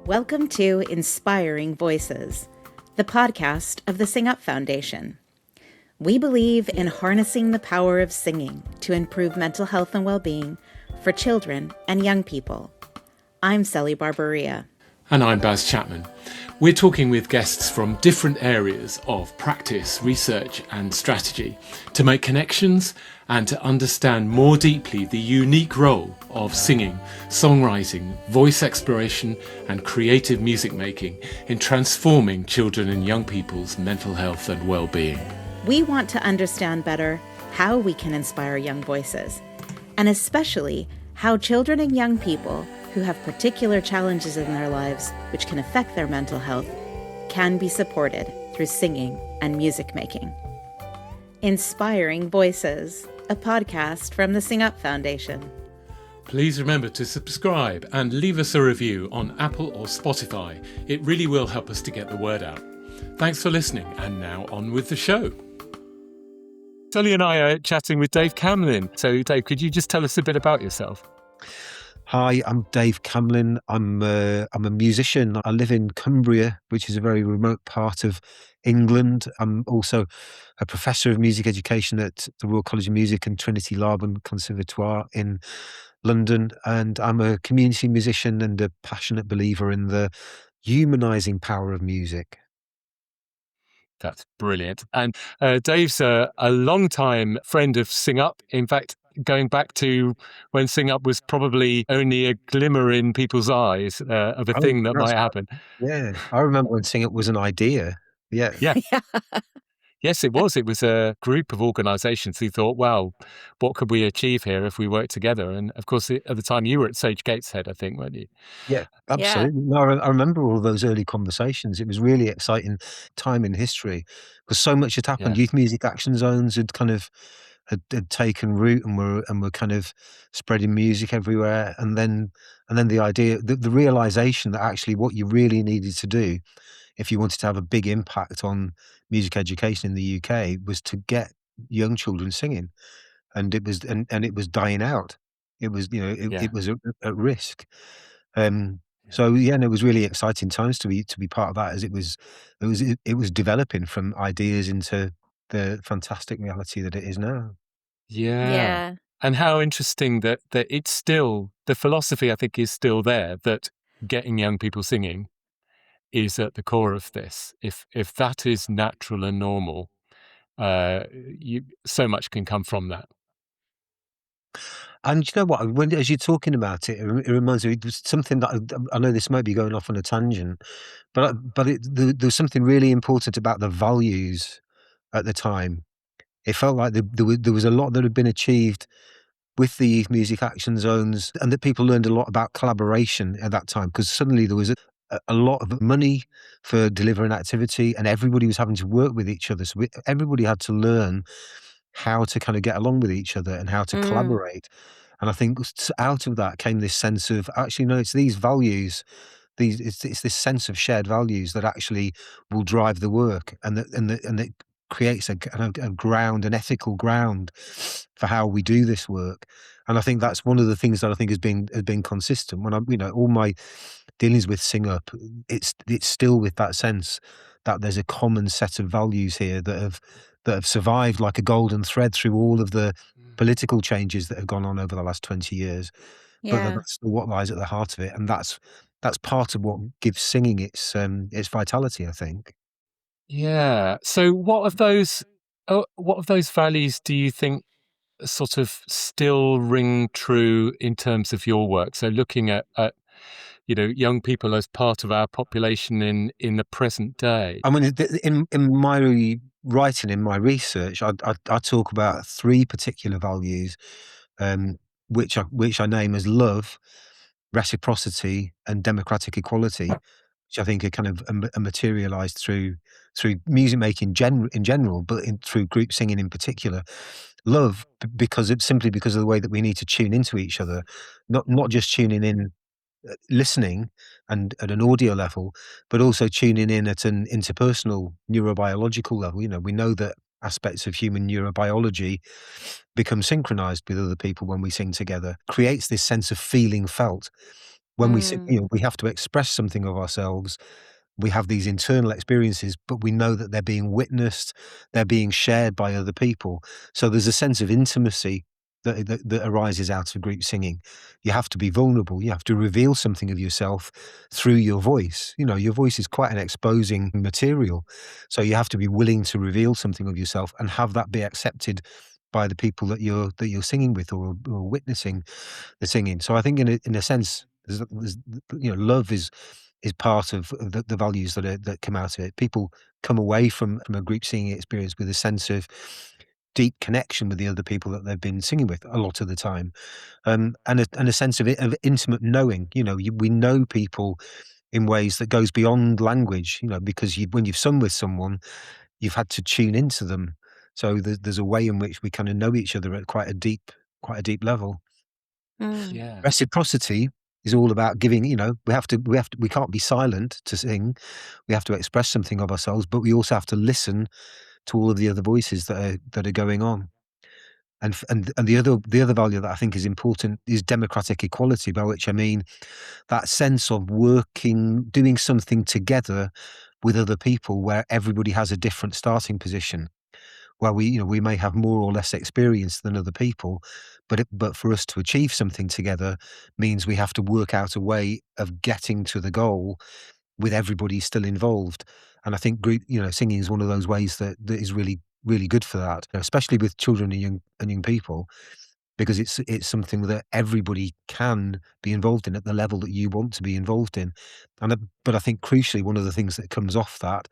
Welcome to Inspiring Voices, the podcast of the Sing Up Foundation. We believe in harnessing the power of singing to improve mental health and well-being for children and young people. I'm Celi Barbaria. And I'm Baz Chapman. We're talking with guests from different areas of practice, research and strategy to make connections and to understand more deeply the unique role of singing, songwriting, voice exploration and creative music making in transforming children and young people's mental health and well-being. We want to understand better how we can inspire young voices, and especially how children and young people who have particular challenges in their lives which can affect their mental health can be supported through singing and music making. Inspiring Voices, a podcast from the Sing Up Foundation. Please remember to subscribe and leave us a review on Apple or Spotify. It really will help us to get the word out. Thanks for listening, and now on with the show. Celi and I are chatting with Dave Camlin. So Dave, could you just tell us a bit about yourself? Hi, I'm Dave Camlin. I'm a musician. I live in Cumbria, which is a very remote part of England. I'm also a professor of music education at the Royal College of Music and Trinity, Laban, Conservatoire in London. And I'm a community musician and a passionate believer in the humanising power of music. That's brilliant. And Dave's a long-time friend of Sing Up. In fact, going back to when Sing Up was probably only a glimmer in people's eyes of a thing that might happen. Yeah, I remember when Sing Up was an idea. Yeah. Yes, it was. It was a group of organisations who thought, well, what could we achieve here if we work together? And of course, at the time you were at Sage Gateshead, I think, weren't you? Yeah, absolutely. No, I remember all those early conversations. It was really exciting time in history because so much had happened. Yeah. Youth music action zones had kind of had taken root and were kind of spreading music everywhere. And then the idea, the realization that actually what you really needed to do if you wanted to have a big impact on music education in the UK was to get young children singing, and it was it was dying out. It was it was at risk. So yeah, and it was really exciting times to be part of that, as it was developing from ideas into the fantastic reality that it is now. Yeah. And how interesting that it's still, the philosophy I think is still there, that getting young people singing is at the core of this. If that is natural and normal, so much can come from that. And you know what? As you're talking about it, it reminds me of something that I know this might be going off on a tangent, but there's something really important about the values at the time. It felt like there was a lot that had been achieved with the youth music action zones, and that people learned a lot about collaboration at that time, because suddenly there was a lot of money for delivering activity, and everybody was having to work with each other. So everybody had to learn how to kind of get along with each other and how to collaborate. And I think out of that came this sense of, actually, no, it's these values, it's this sense of shared values that actually will drive the work, and that creates a ground, an ethical ground for how we do this work. And I think that's one of the things that I think has been consistent when all my dealings with Sing Up. It's still with that sense that there's a common set of values here that have survived like a golden thread through all of the political changes that have gone on over the last 20 years. But that's what lies at the heart of it, and that's part of what gives singing its vitality, I think. Yeah. So what of those values do you think sort of still ring true in terms of your work? So looking at young people as part of our population in the present day. I mean, in my writing, in my research, I talk about three particular values, which I name as love, reciprocity, and democratic equality, which I think are kind of materialized through music making in general, but through group singing in particular. Love, because of the way that we need to tune into each other, not just tuning in, listening and at an audio level, but also tuning in at an interpersonal neurobiological level. We know that aspects of human neurobiology become synchronized with other people when we sing together, creates this sense of feeling felt. When we sing, you know, we have to express something of ourselves. We have these internal experiences, but we know that they're being witnessed, they're being shared by other people. So there's a sense of intimacy that arises out of group singing. You have to be vulnerable. You have to reveal something of yourself through your voice. You know, your voice is quite an exposing material. So you have to be willing to reveal something of yourself and have that be accepted by the people that you're singing with or witnessing the singing. So I think in a sense, there's you know, love is part of the values that come out of it. People come away from a group singing experience with a sense of deep connection with the other people that they've been singing with a lot of the time, and a sense of intimate knowing. You know, we know people in ways that goes beyond language. You know, because when you've sung with someone, you've had to tune into them. So there's a way in which we kind of know each other at quite a deep level. Yeah. Reciprocity is all about giving. You know, we can't be silent to sing. We have to express something of ourselves, but we also have to listen to all of the other voices that are going on. And the other value that I think is important is democratic equality, by which I mean that sense of doing something together with other people where everybody has a different starting position. Where we may have more or less experience than other people, but for us to achieve something together means we have to work out a way of getting to the goal with everybody still involved. And I think singing is one of those ways that is really, really good for that, especially with children and young people, because it's something that everybody can be involved in at the level that you want to be involved in. But I think crucially, one of the things that comes off that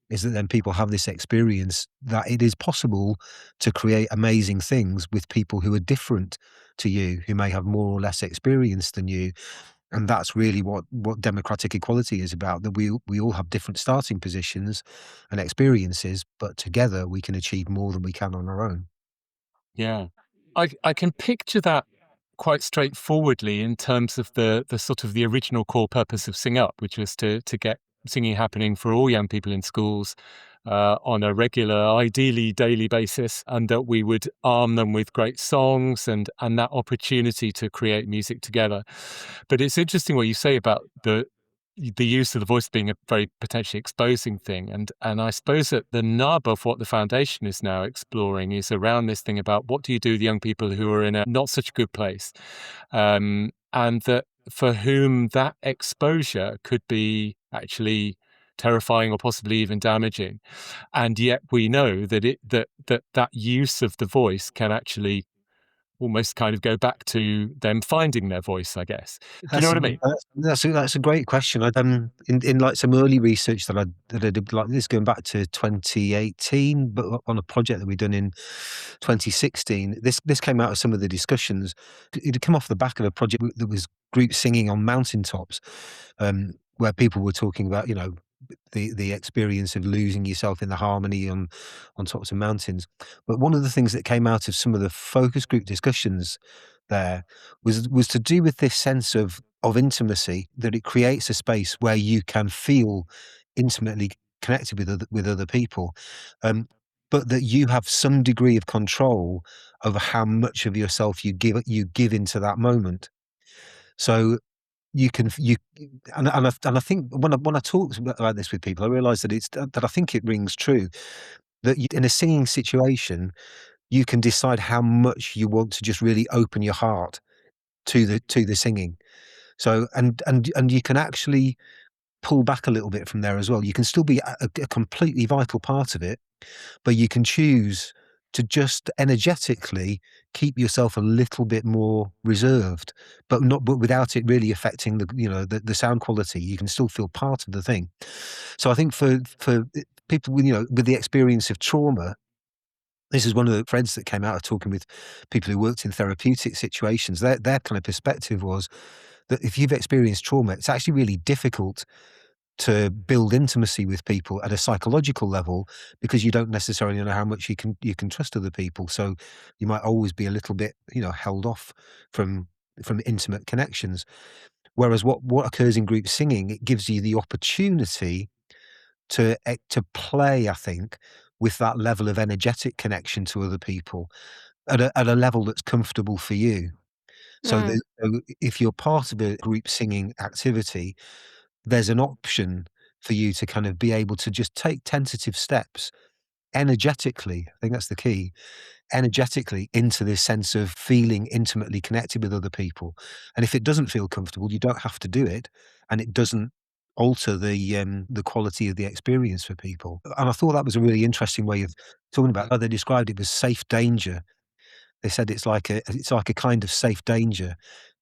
is that then people have this experience that it is possible to create amazing things with people who are different to you, who may have more or less experience than you. And that's really what democratic equality is about, that we all have different starting positions and experiences, but together we can achieve more than we can on our own. Yeah. I can picture that quite straightforwardly in terms of the sort of the original core purpose of Sing Up, which was to get singing happening for all young people in schools on a regular, ideally daily basis, and that we would arm them with great songs and that opportunity to create music together. But it's interesting what you say about the use of the voice being a very potentially exposing thing. And I suppose that the nub of what the foundation is now exploring is around this thing about what do you do with young people who are in a not such a good place, and that for whom that exposure could be actually terrifying or possibly even damaging. And yet we know that that use of the voice can actually almost kind of go back to them finding their voice, I guess. Do you know That's what a I mean? that's a great question. I'd in like some early research that I did, like this going back to 2018, but on a project that we'd done in 2016. This came out of some of the discussions. It had come off the back of a project that was group singing on mountaintops, where people were talking about, the experience of losing yourself in the harmony on tops of mountains. But one of the things that came out of some of the focus group discussions there was to do with this sense of intimacy, that it creates a space where you can feel intimately connected with other people, but that you have some degree of control over how much of yourself you give into that moment. So you can you and I think when I talk about this with people, I realise that I think it rings true, that in a singing situation, you can decide how much you want to just really open your heart to the singing. So and you can actually pull back a little bit from there as well. You can still be a completely vital part of it, but you can choose to just energetically keep yourself a little bit more reserved, but without it really affecting the sound quality. You can still feel part of the thing. So I think for people with the experience of trauma, this is one of the threads that came out of talking with people who worked in therapeutic situations. Their kind of perspective was that if you've experienced trauma, it's actually really difficult to build intimacy with people at a psychological level, because you don't necessarily know how much you can trust other people. So you might always be a little bit, held off from intimate connections. Whereas what occurs in group singing, it gives you the opportunity to play, I think, with that level of energetic connection to other people at a level that's comfortable for you. So, so if you're part of a group singing activity, there's an option for you to kind of be able to just take tentative steps energetically. I think that's the key, energetically into this sense of feeling intimately connected with other people. And if it doesn't feel comfortable, you don't have to do it, and it doesn't alter the quality of the experience for people. And I thought that was a really interesting way of talking about how they described it as safe danger. They said it's like a kind of safe danger.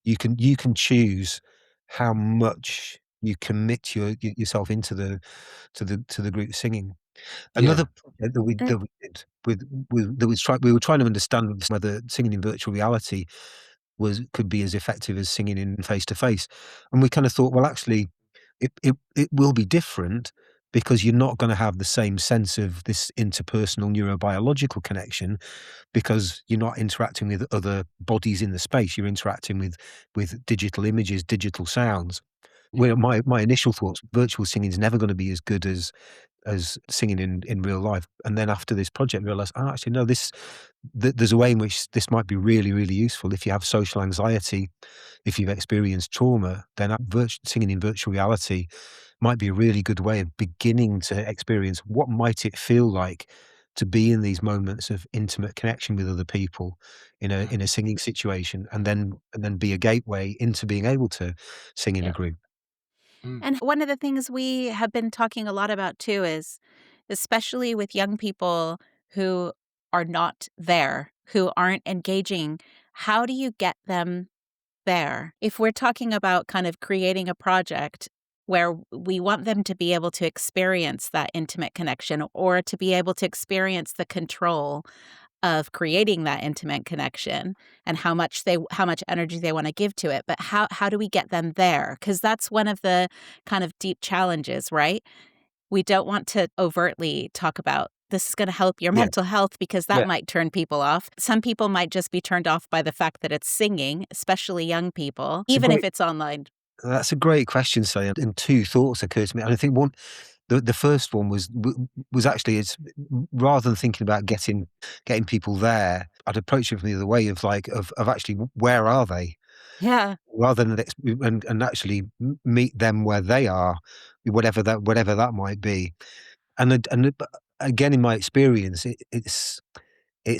You can choose how much you commit yourself into the group singing. Yeah. Another project that we did we were trying to understand whether singing in virtual reality could be as effective as singing in face to face, and we kind of thought, well, actually, it will be different because you're not going to have the same sense of this interpersonal neurobiological connection because you're not interacting with other bodies in the space. You're interacting with digital images, digital sounds. Where my initial thoughts, virtual singing is never going to be as good as singing in real life. And then after this project, I realized, oh, actually, no, there's a way in which this might be really, really useful. If you have social anxiety, if you've experienced trauma, then singing in virtual reality might be a really good way of beginning to experience what might it feel like to be in these moments of intimate connection with other people in a singing situation, and then be a gateway into being able to sing in a group. And one of the things we have been talking a lot about too is, especially with young people who are not there, who aren't engaging, how do you get them there? If we're talking about kind of creating a project where we want them to be able to experience that intimate connection or to be able to experience the control of creating that intimate connection and how much energy they want to give to it, but how do we get them there? Because that's one of the kind of deep challenges, right? We don't want to overtly talk about this is going to help your Yeah, mental health because that yeah. might turn people off. Some people might just be turned off by the fact that it's singing, especially young people, It's a even if great it's online. That's a great question, Sally, and two thoughts occurred to me. And I think the first one was actually it's rather than thinking about getting people there, I'd approach it from the other way of of actually where are they, Yeah. rather than and actually meet them where they are, whatever that might be. But again, in my experience, it's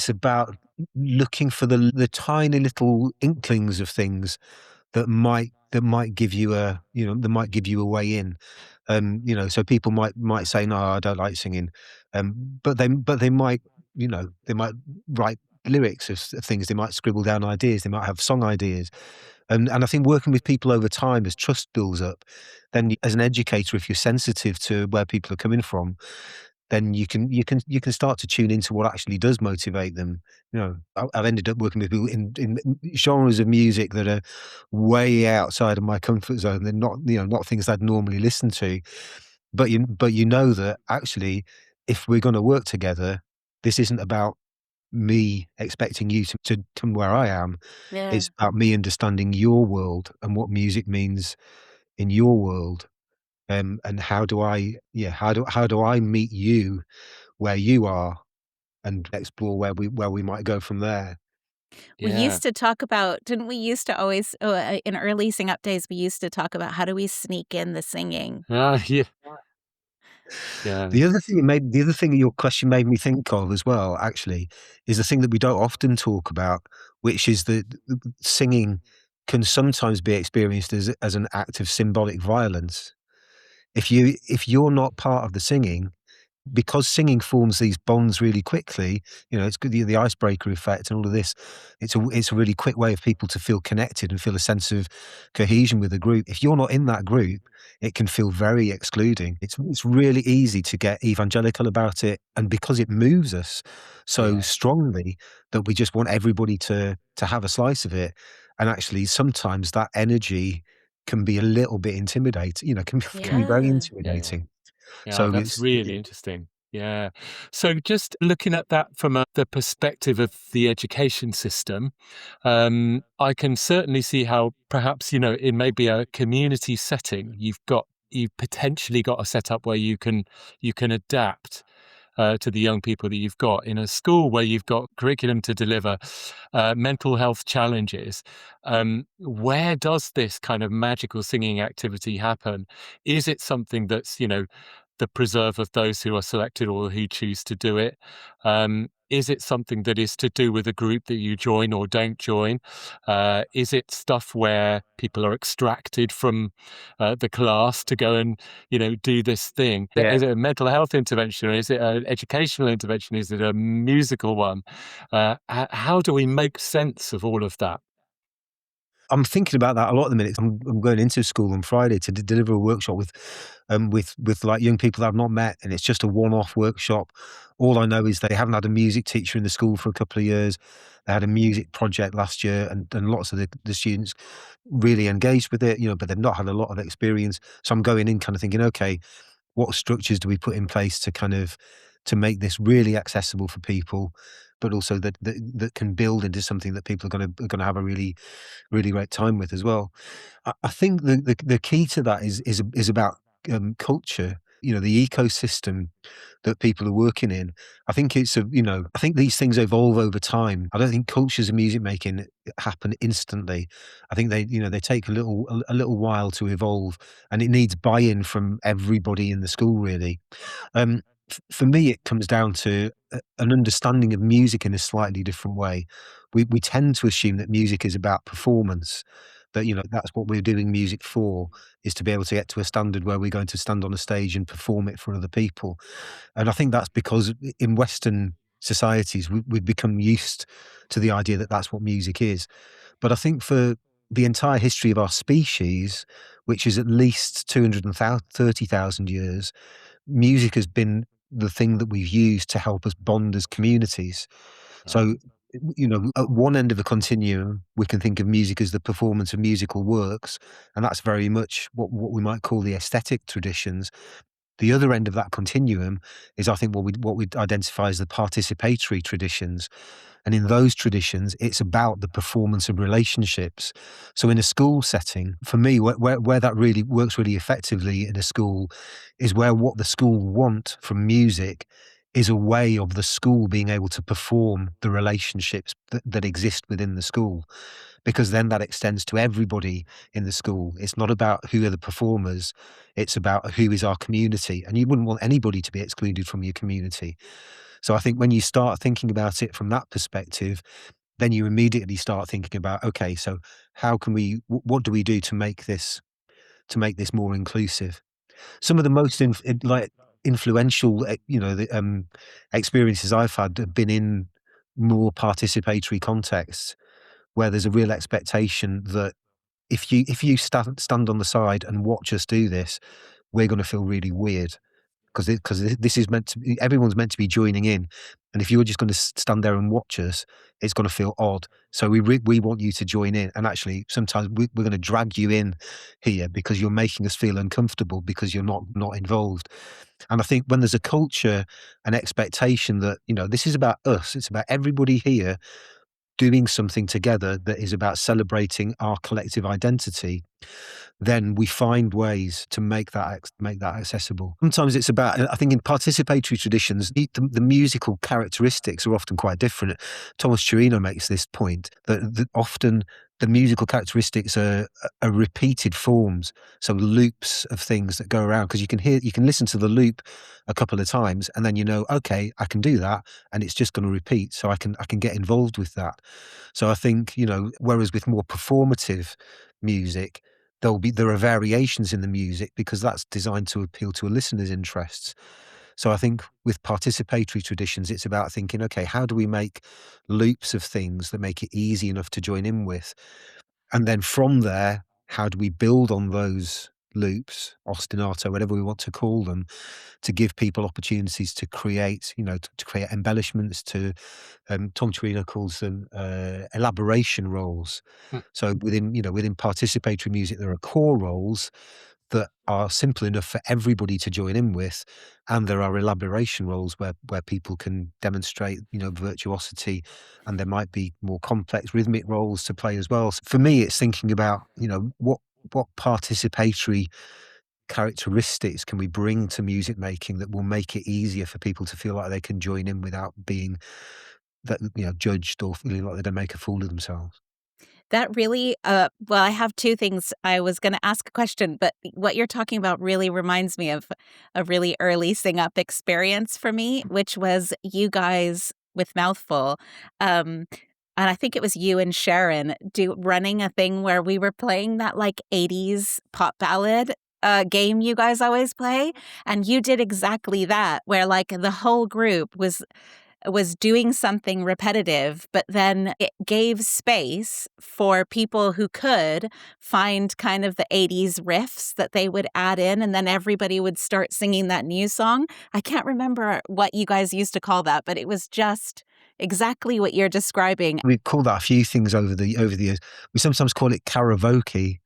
about looking for the tiny little inklings of things that might give you a way in. So people might say, "No, I don't like singing," but they might, they might write lyrics of things. They might scribble down ideas. They might have song ideas, and I think working with people over time as trust builds up, then as an educator, if you're sensitive to where people are coming from, then you can start to tune into what actually does motivate them. I've ended up working with people in genres of music that are way outside of my comfort zone. They're not things I'd normally listen to. But you know that actually, if we're going to work together, this isn't about me expecting you to come where I am. Yeah. It's about me understanding your world and what music means in your world. And how do I meet you where you are and explore where we might go from there. We Yeah. used to talk about, didn't we used to always, in early Sing Up days, we used to talk about how do we sneak in the singing? Yeah. Yeah. The other thing your question made me think of as well, actually, is the thing that we don't often talk about, which is that singing can sometimes be experienced as an act of symbolic violence. If you're not part of the singing, because singing forms these bonds really quickly, it's good, the icebreaker effect and all of this. It's a really quick way of people to feel connected and feel a sense of cohesion with the group. If you're not in that group, it can feel very excluding. It's really easy to get evangelical about it, and because it moves us so Yeah. strongly that we just want everybody to have a slice of it. And actually, sometimes that energy can be a little bit intimidating. Can Yeah. be very Yeah. Yeah. intimidating. Yeah, So that's really interesting. Yeah. So just looking at that from the perspective of the education system, I can certainly see how perhaps, in maybe a community setting, you've potentially got a setup where you can adapt to the young people that you've got in a school where you've got curriculum to deliver mental health challenges. Where does this kind of magical singing activity happen? Is it something that's, the preserve of those who are selected or who choose to do it? Is it something that is to do with a group that you join or don't join? Is it stuff where people are extracted from the class to go and, do this thing? Yeah. Is it a mental health intervention? Or is it an educational intervention? Is it a musical one? How do we make sense of all of that? I'm thinking about that a lot at the minute. I'm going into school on Friday to deliver a workshop with like young people that I've not met, and it's just a one-off workshop. All I know is they haven't had a music teacher in the school for a couple of years. They had a music project last year, and lots of the students really engaged with it, but they've not had a lot of experience. So I'm going in kind of thinking, okay, what structures do we put in place to make this really accessible for people, but also that can build into something that people are going to have a really great time with as well. I think the key to that is about culture. The ecosystem that people are working in. I think I think these things evolve over time. I don't think cultures of music making happen instantly. I think they take a little while to evolve, and it needs buy-in from everybody in the school really. For me, it comes down to an understanding of music in a slightly different way. We tend to assume that music is about performance, that that's what we're doing music for, is to be able to get to a standard where we're going to stand on a stage and perform it for other people. And I think that's because in Western societies we've become used to the idea that that's what music is. But I think for the entire history of our species, which is at least 230,000 years, music has been the thing that we've used to help us bond as communities. So, at one end of the continuum, we can think of music as the performance of musical works, and that's very much what we might call the aesthetic traditions. The other end of that continuum is, I think, what we'd identify as the participatory traditions. And in those traditions, it's about the performance of relationships. So in a school setting, for me, where that really works really effectively in a school is where what the school want from music is a way of the school being able to perform the relationships that exist within the school. Because then that extends to everybody in the school. It's not about who are the performers, it's about who is our community. And you wouldn't want anybody to be excluded from your community. So I think when you start thinking about it from that perspective, then you immediately start thinking about, okay, so how can what do we do to make this more inclusive? Some of the most influential, experiences I've had have been in more participatory contexts, where there's a real expectation that if you stand on the side and watch us do this, we're going to feel really weird, because this is meant to be, everyone's meant to be joining in, and if you're just going to stand there and watch us, it's going to feel odd. So we want you to join in, and actually sometimes we're going to drag you in here because you're making us feel uncomfortable because you're not involved. And I think when there's a culture, an expectation that this is about us, it's about everybody here doing something together that is about celebrating our collective identity, then we find ways to make that accessible. Sometimes it's about, I think in participatory traditions, the musical characteristics are often quite different. Thomas Chirino makes this point that often the musical characteristics are repeated forms, so loops of things that go around, because you can listen to the loop a couple of times and then okay, I can do that, and it's just going to repeat, so I can get involved with that. So I think whereas with more performative music, there are variations in the music because that's designed to appeal to a listener's interests. So I think with participatory traditions, it's about thinking, okay, how do we make loops of things that make it easy enough to join in with? And then from there, how do we build on those loops, ostinato, whatever we want to call them, to give people opportunities to create, to create embellishments, to Tom Torino calls them elaboration roles. So within participatory music, there are core roles that are simple enough for everybody to join in with, and there are elaboration roles where people can demonstrate virtuosity, and there might be more complex rhythmic roles to play as well. So for me, it's thinking about what participatory characteristics can we bring to music making that will make it easier for people to feel like they can join in without being judged or feeling like they don't make a fool of themselves? That really, well, I have two things. I was going to ask a question, but what you're talking about really reminds me of a really early Sing Up experience for me, which was you guys with Mouthful. Um, and I think it was you and Sharon running a thing where we were playing that like 80s pop ballad game you guys always play. And you did exactly that, where like the whole group was doing something repetitive, but then it gave space for people who could find kind of the 80s riffs that they would add in, and then everybody would start singing that new song. I can't remember what you guys used to call that, but it was just exactly what you're describing. We've called that a few things over the years. We sometimes call it karaoke.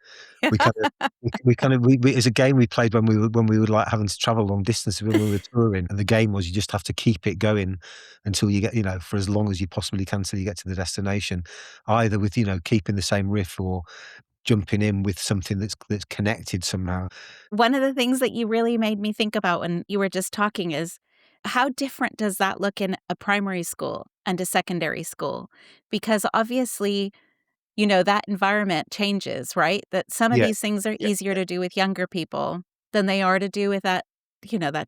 We it's a game we played when we were like having to travel long distances when we were touring, and the game was you just have to keep it going until you get, for as long as you possibly can till you get to the destination, either with, keeping the same riff or jumping in with something that's connected somehow. One of the things that you really made me think about when you were just talking is how different does that look in a primary school and a secondary school? Because obviously, that environment changes, right? That some of Yeah. these things are Yeah. easier to do with younger people than they are to do with that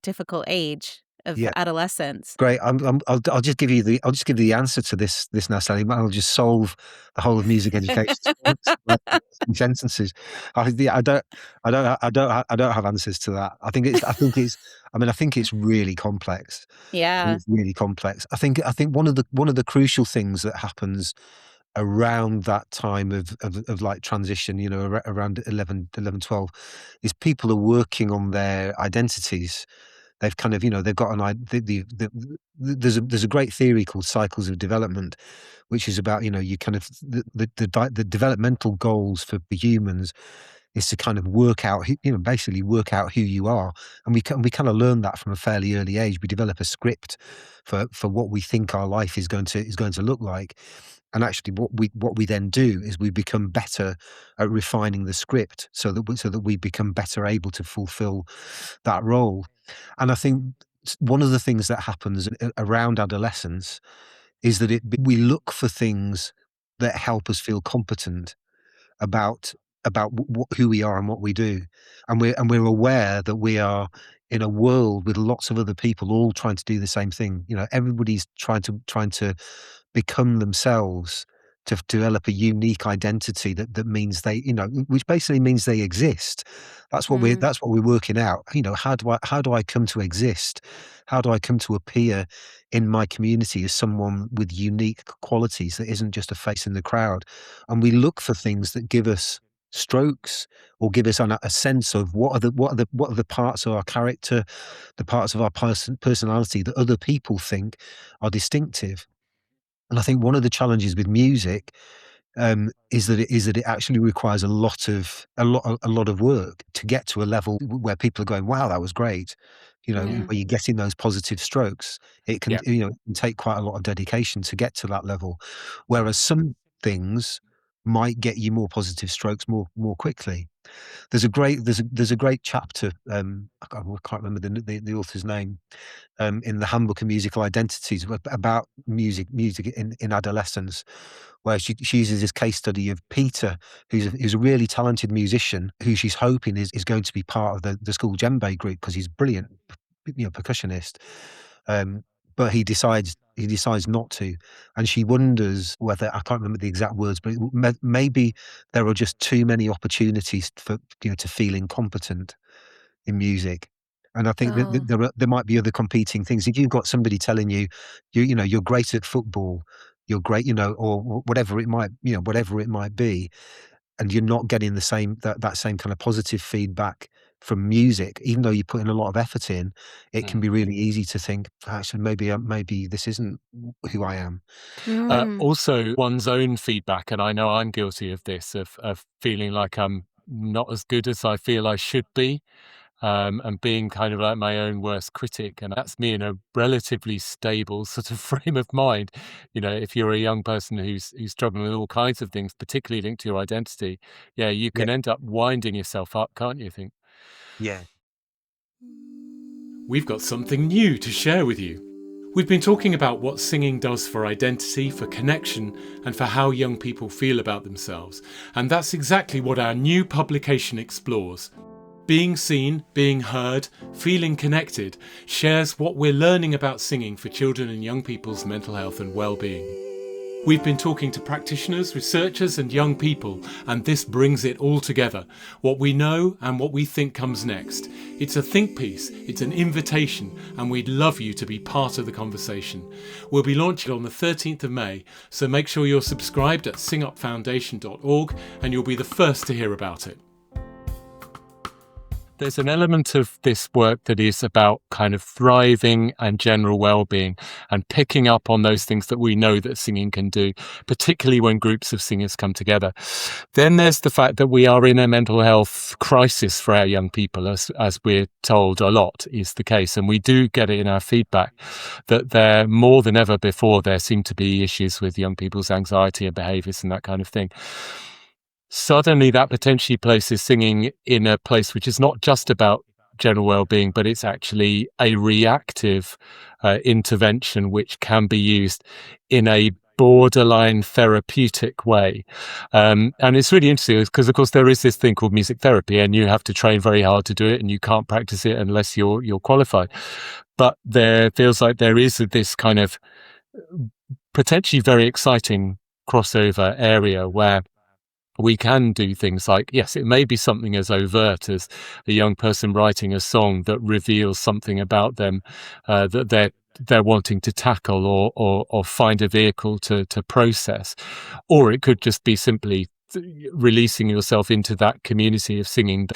difficult age of Yeah. adolescence. Great. I'll just give you the answer to this now, Sally. I'll just solve the whole of music education in sentences. I don't have answers to that. I think it's really complex. Yeah. It's really complex. I think one of the crucial things that happens around that time of like transition, around 11, 12, is people are working on their identities. They've kind of, they've got there's a great theory called cycles of development, which is about, you kind of the developmental goals for humans is to kind of basically work out who you are. And we kind of learn that from a fairly early age. We develop a script for what we think our life is going to look like. And actually what we then do is we become better at refining the script so that we become better able to fulfill that role. And I think one of the things that happens around adolescence is that we look for things that help us feel competent about who we are and what we do, and we're aware that we are in a world with lots of other people all trying to do the same thing. Everybody's trying to become themselves, to develop a unique identity that means they, which basically means they exist. That's what we're working out. How do I come to exist? How do I come to appear in my community as someone with unique qualities that isn't just a face in the crowd? And we look for things that give us strokes or give us a sense of what are the parts of our character, the parts of our personality that other people think are distinctive. And I think one of the challenges with music is that it actually requires a lot of work to get to a level where people are going, "Wow, that was great." Mm. Where you're getting those positive strokes. It can, Yeah. it can take quite a lot of dedication to get to that level. Whereas some things might get you more positive strokes more quickly. There's a great chapter. I can't remember the author's name, in the Handbook of Musical Identities about music in adolescence, where she uses this case study of Peter, who's a really talented musician who she's hoping is going to be part of the school djembe group because he's brilliant, percussionist. But he decides not to, and she wonders whether, I can't remember the exact words, but maybe there are just too many opportunities for to feel incompetent in music. And I think that Oh. there might be other competing things. If you've got somebody telling you, you're great at football, you're great, or whatever it might be, and you're not getting the same that same kind of positive feedback from music, even though you put in a lot of effort in, it can Mm. be really easy to think, actually, maybe this isn't who I am. Mm. Also, one's own feedback, and I know I'm guilty of this, of feeling like I'm not as good as I feel I should be, and being kind of like my own worst critic. And that's me in a relatively stable sort of frame of mind. If you're a young person who's struggling with all kinds of things, particularly linked to your identity, yeah, you Yeah. can end up winding yourself up, can't you think? Yeah. We've got something new to share with you. We've been talking about what singing does for identity, for connection, and for how young people feel about themselves. And that's exactly what our new publication explores. Being seen, being heard, feeling connected shares what we're learning about singing for children and young people's mental health and well-being. We've been talking to practitioners, researchers and young people, and this brings it all together. What we know and what we think comes next. It's a think piece, it's an invitation, and we'd love you to be part of the conversation. We'll be launching on the 13th of May, so make sure you're subscribed at singupfoundation.org and you'll be the first to hear about it. There's an element of this work that is about kind of thriving and general well-being and picking up on those things that we know that singing can do, particularly when groups of singers come together. Then there's the fact that we are in a mental health crisis for our young people, as we're told a lot is the case. And we do get it in our feedback that there, more than ever before, there seem to be issues with young people's anxiety and behaviours and that kind of thing. Suddenly that potentially places singing in a place which is not just about general well-being, but it's actually a reactive intervention which can be used in a borderline therapeutic way. And it's really interesting because, of course, there is this thing called music therapy, and you have to train very hard to do it, and you can't practice it unless you're qualified. But there feels like there is this kind of potentially very exciting crossover area where we can do things like, yes, it may be something as overt as a young person writing a song that reveals something about them that they're wanting to tackle or find a vehicle to process. Or it could just be simply releasing yourself into that community of singing.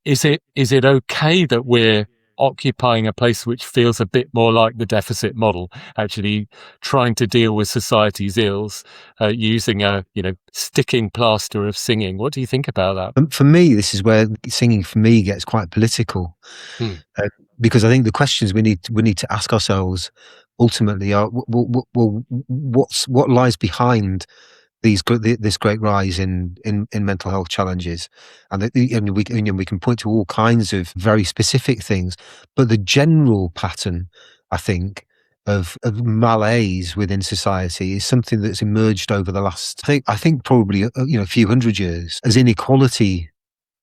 Is it okay that we're occupying a place which feels a bit more like the deficit model, actually trying to deal with society's ills using a sticking plaster of singing? What do you think about that? For me, this is where singing for me gets quite political, because I think the questions we need to ask ourselves ultimately are, well, what lies behind this great rise in mental health challenges, and we can point to all kinds of very specific things, but the general pattern, I think, of malaise within society is something that's emerged over the last, I think probably a few hundred years, as inequality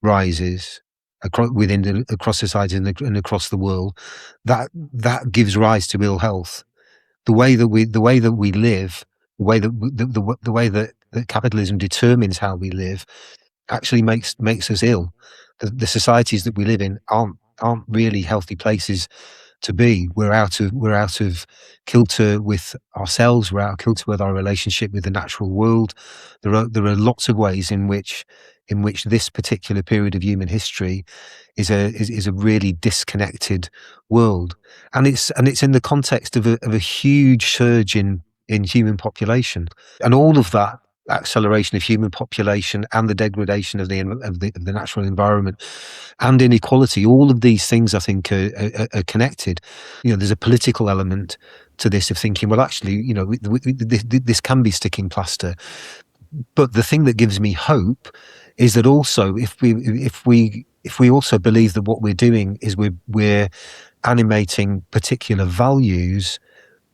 rises across society and across the world. That gives rise to ill health. The way that we live. The way that capitalism determines how we live actually makes us ill. The societies that we live in aren't really healthy places to be. We're out of kilter with ourselves. We're out of kilter with our relationship with the natural world. There are lots of ways in which this particular period of human history is a really disconnected world, and it's in the context of a huge surge in human population, and all of that acceleration of human population and the degradation of the natural environment and inequality. All of these things, I think, are connected. There's a political element to this of thinking, well, actually, this can be sticking plaster. But the thing that gives me hope is that also, if we also believe that what we're doing is we're animating particular values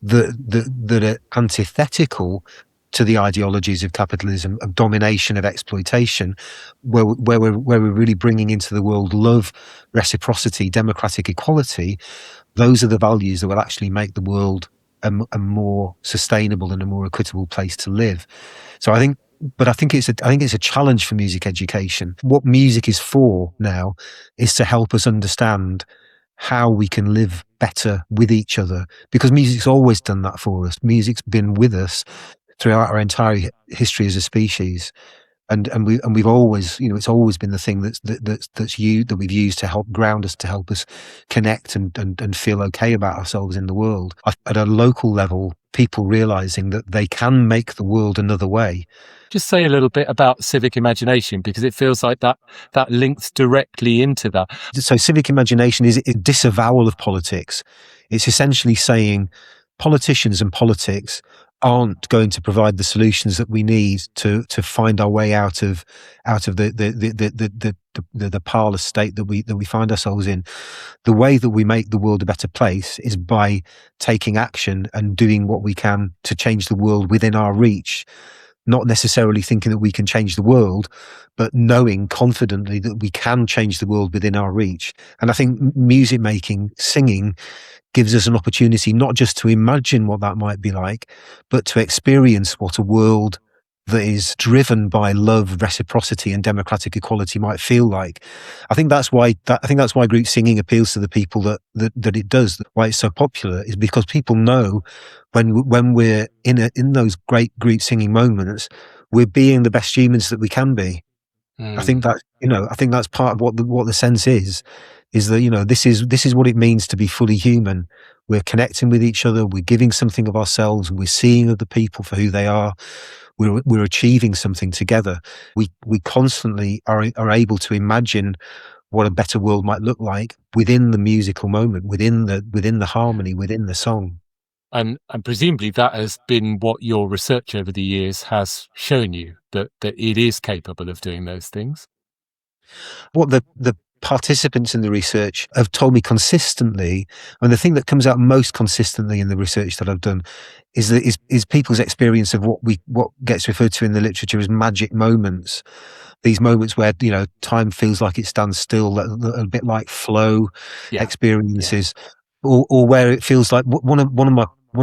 that are antithetical to the ideologies of capitalism, of domination, of exploitation, where we're really bringing into the world love, reciprocity, democratic equality. Those are the values that will actually make the world a more sustainable and a more equitable place to live. So I think it's a challenge for music education. What music is for now is to help us understand how we can live better with each other, because music's always done that for us. Music's been with us throughout our entire history as a species, and we've always, it's always been the thing that we've used to help ground us, to help us connect and feel okay about ourselves in the world. At a local level, people realizing that they can make the world another way. Just say a little bit about civic imagination, because it feels like that links directly into that. So civic imagination is a disavowal of politics. It's essentially saying politicians and politics aren't going to provide the solutions that we need to find our way out of the parlous state that we find ourselves in. The way that we make the world a better place is by taking action and doing what we can to change the world within our reach. Not necessarily thinking that we can change the world, but knowing confidently that we can change the world within our reach. And I think music making, singing, gives us an opportunity not just to imagine what that might be like, but to experience what a world that is driven by love, reciprocity, and democratic equality might feel like. I think that's why group singing appeals to the people that it does. Why it's so popular is because people know when we're in those great group singing moments, we're being the best humans that we can be. I think that's part of what the sense is that, this is what it means to be fully human. We're connecting with each other. We're giving something of ourselves. We're seeing other people for who they are. We're achieving something together. We constantly are able to imagine what a better world might look like within the musical moment, within the harmony, within the song. And presumably that has been what your research over the years has shown you, that it is capable of doing those things. What the participants in the research have told me consistently, and the thing that comes out most consistently in the research that I've done is people's experience of what gets referred to in the literature as magic moments. These moments where time feels like it stands still, a bit like flow experiences, or where it feels like one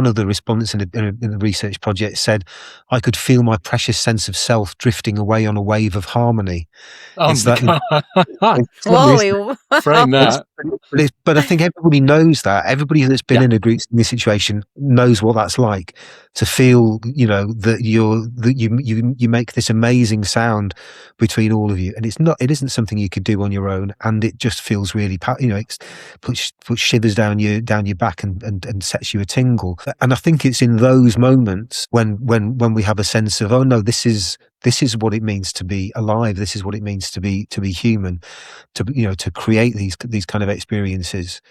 of the respondents in the research project said, "I could feel my precious sense of self drifting away on a wave of harmony." Oh, It's that, Whoa! Frame that. But I think everybody knows that. Everybody that's been in a group in this situation knows what that's like, to feel that you make this amazing sound between all of you, and it isn't something you could do on your own, and it just feels really it puts shivers down your back and sets you a tingle. And I think it's in those moments when we have a sense of, oh no, this is what it means to be alive. This is what it means to be human, to create these kind of experiences,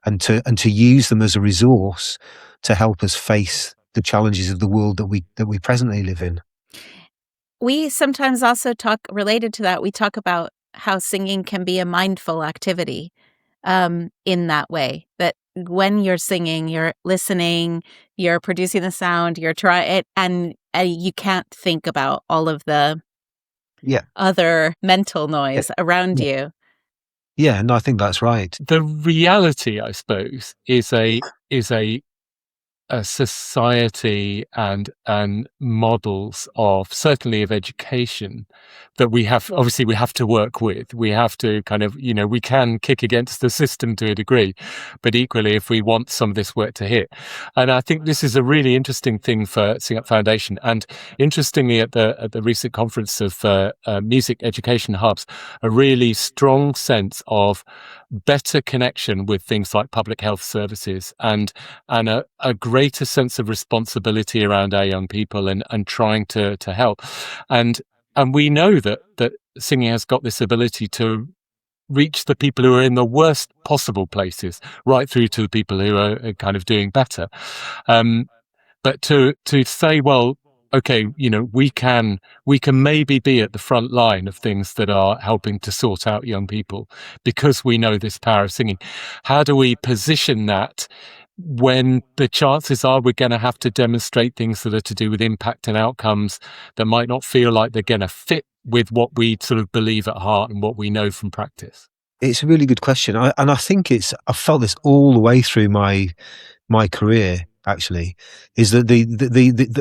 and to use them as a resource to help us face the challenges of the world that we presently live in. We sometimes also talk, related to that, we talk about how singing can be a mindful activity, in that way, that when you're singing, you're listening, you're producing the sound, you're trying it, and you can't think about all of the other mental noise around you. Yeah, no, I think that's right. The reality, I suppose, is a society and models of, certainly of education, that we have to work with. We have to kind of, we can kick against the system to a degree, but equally, if we want some of this work to hit. And I think this is a really interesting thing for Sing Up Foundation. And interestingly, at the recent conference of music education hubs, a really strong sense of better connection with things like public health services and a greater sense of responsibility around our young people and trying to help. And we know that singing has got this ability to reach the people who are in the worst possible places, right through to the people who are kind of doing better. But to say, well, okay, we can maybe be at the front line of things that are helping to sort out young people because we know this power of singing. How do we position that when the chances are we're going to have to demonstrate things that are to do with impact and outcomes that might not feel like they're going to fit with what we sort of believe at heart and what we know from practice? It's a really good question. I think I felt this all the way through my career, actually, is that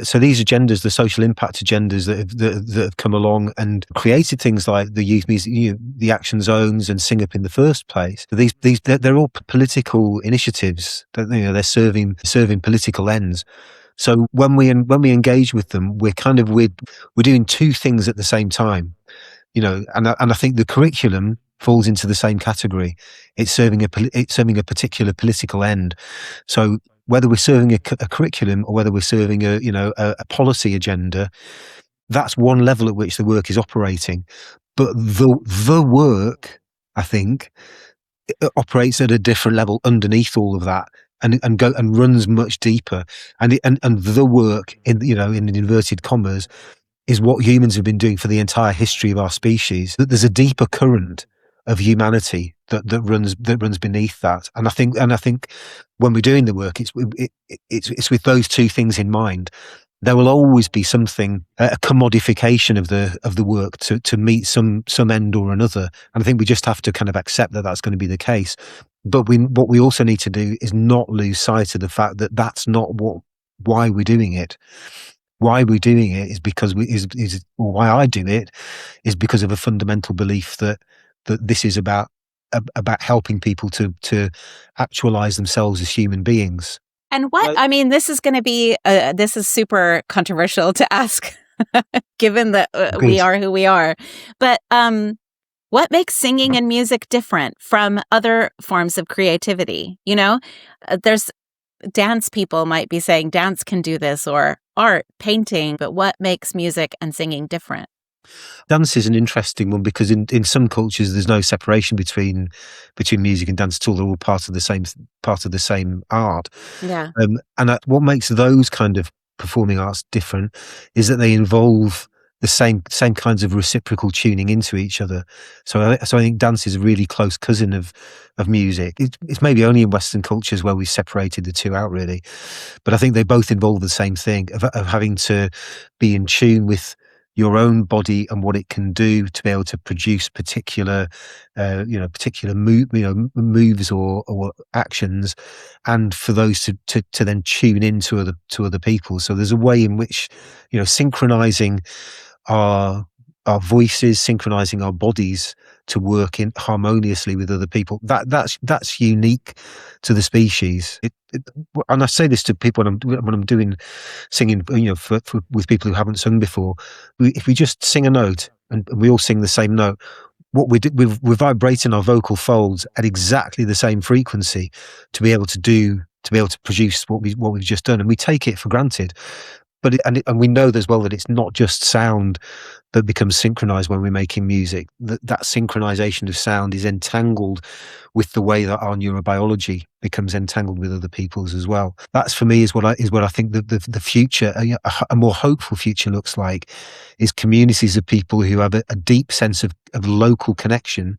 so these agendas, the social impact agendas that have come along and created things like the youth music, the action zones and Sing Up in the first place. They're all political initiatives that they're serving political ends. So when we engage with them, we're doing two things at the same time, and I think the curriculum falls into the same category. It's serving a particular political end. So whether we're serving a curriculum or whether we're serving a policy agenda, that's one level at which the work is operating. But the work, I think, operates at a different level underneath all of that. and runs much deeper. And the work in inverted commas is what humans have been doing for the entire history of our species. That there's a deeper current of humanity that runs beneath that. And I think when we're doing the work, it's with those two things in mind. There will always be something, a commodification of the work to meet some end or another. And I think we just have to kind of accept that that's going to be the case. But what we also need to do is not lose sight of the fact that that's not why we're doing it. Why we're doing it is because why I do it is because of a fundamental belief that this is about helping people to actualize themselves as human beings. And this is going to be, this is super controversial to ask, given that we are who we are. But what makes singing and music different from other forms of creativity? There's dance people might be saying dance can do this, or art, painting, but what makes music and singing different? Dance is an interesting one because in some cultures there's no separation between music and dance at all. They're all part of the same art. Yeah. And what makes those kind of performing arts different is that they involve the same kinds of reciprocal tuning into each other. So I think dance is a really close cousin of music. It's maybe only in Western cultures where we've separated the two out, really. But I think they both involve the same thing of having to be in tune with your own body and what it can do to be able to produce particular moves or actions, and for those to then tune into other people. So there's a way in which synchronizing our voices, synchronizing our bodies to work in harmoniously with other people. That's unique to the species. And I say this to people when I'm doing singing, with people who haven't sung before. If we just sing a note and we all sing the same note, what we're vibrating our vocal folds at exactly the same frequency to be able to produce what we've just done, and we take it for granted. But and we know as well that it's not just sound that becomes synchronized when we're making music. That synchronization of sound is entangled with the way that our neurobiology becomes entangled with other people's as well. That's, for me, is what I think the future, a more hopeful future, looks like, is communities of people who have a deep sense of local connection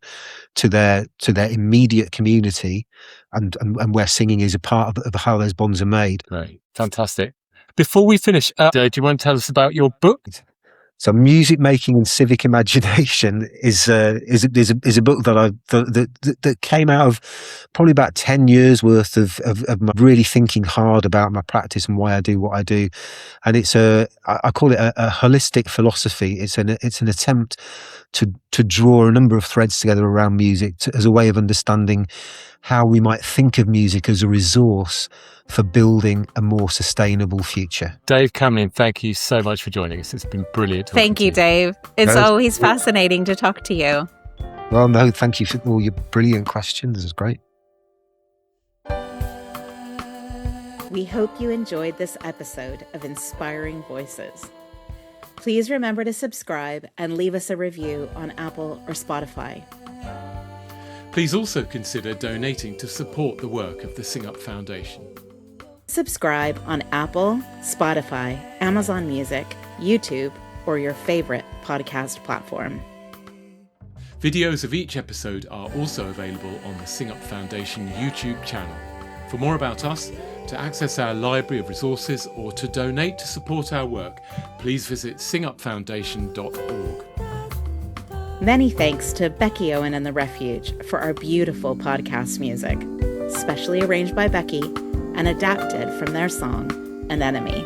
to their immediate community, and where singing is a part of how those bonds are made. Right, fantastic. Before we finish, do you want to tell us about your book? So, Music Making and Civic Imagination is a book that came out of probably about 10 years worth of my really thinking hard about my practice and why I do what I do. And I call it a holistic philosophy. It's an attempt to draw a number of threads together around music as a way of understanding how we might think of music as a resource for building a more sustainable future. Dave Camlin, thank you so much for joining us. It's been brilliant. Thank you, Dave. It's always fascinating to talk to you. Well, no, thank you for all your brilliant questions. This is great. We hope you enjoyed this episode of Inspiring Voices. Please remember to subscribe and leave us a review on Apple or Spotify. Please also consider donating to support the work of the Sing Up Foundation. Subscribe on Apple, Spotify, Amazon Music, YouTube, or your favorite podcast platform. Videos of each episode are also available on the Sing Up Foundation YouTube channel. For more about us, to access our library of resources, or to donate to support our work, please visit singupfoundation.org. Many thanks to Becky Owen and the Refuge for our beautiful podcast music, specially arranged by Becky and adapted from their song, An Enemy.